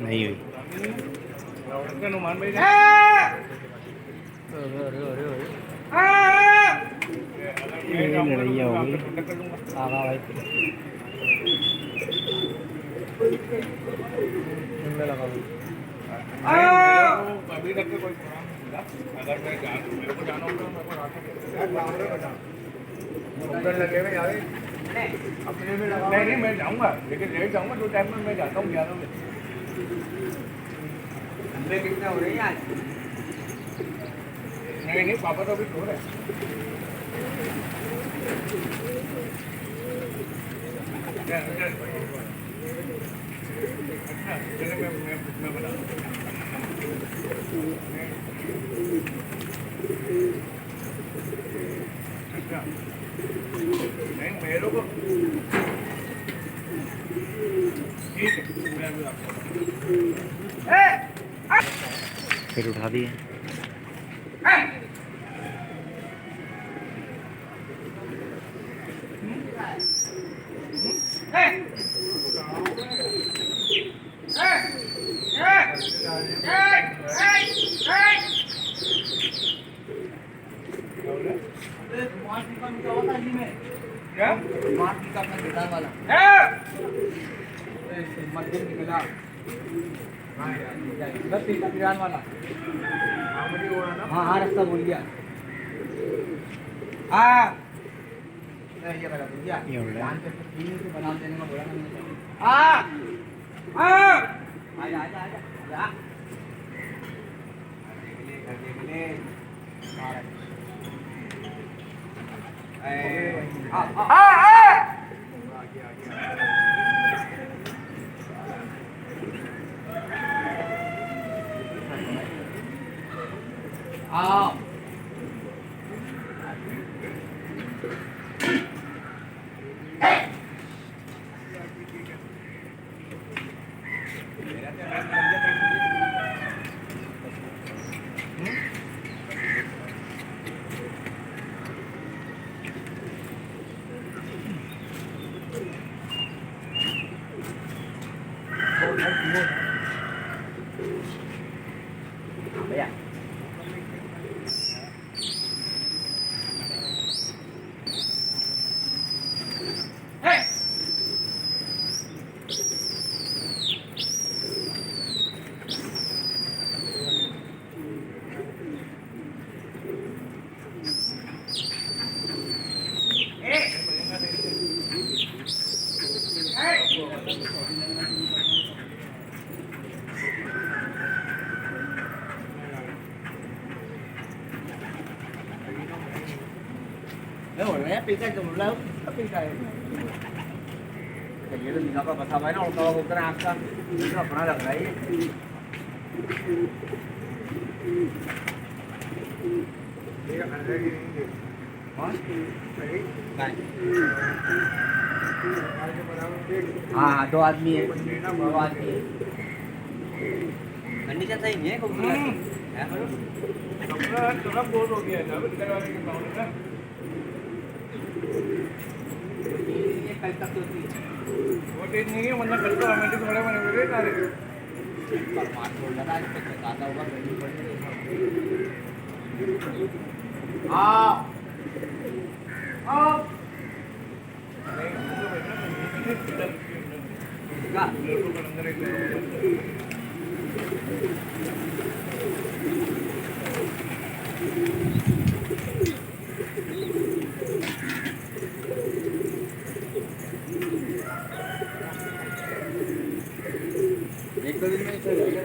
नहीं हुई लड़ाइया होगी अभी तक कोई अगर मैं मेरे को जाना होगा लगे हुए यार अपने में नहीं मैं जाऊंगा लेकिन लेट जाऊंगा 2 टाइम में मैं जाता हूँ 11 बजे अंदर कितने हो रहे हैं आज नहीं पापा तो अभी सो रहे मैं बता नहीं मेरे को ठीक है मैं आपको फिर उठा दिए क्या मध्यम निकला बस किरान वाला हाँ हाँ रास्ता बोल गया हाँ ये बता भैया बना देने में बोला हाँ हाँ आजा आजा आजा आजा भैया Nếu mà ép đi cái chùm lớn, ép đi cái vậy thì nó có sao mấy nó to một cái nam sao? Nó lần đấy. हाँ 2 आदमी है 2 आदमी है कंडीशन सही नहीं है थोड़ा बोर हो गया था करवाने के मामले में ये कल तक तो थी वो डेट नहीं है वरना कल तो हमें तो थोड़ा बने हुए सारे परमात्मा बोल रहा है इसको बताता होगा कहीं पड़ हाँ हाँ क्या अंदर एक दिन में ही चल जाएगा।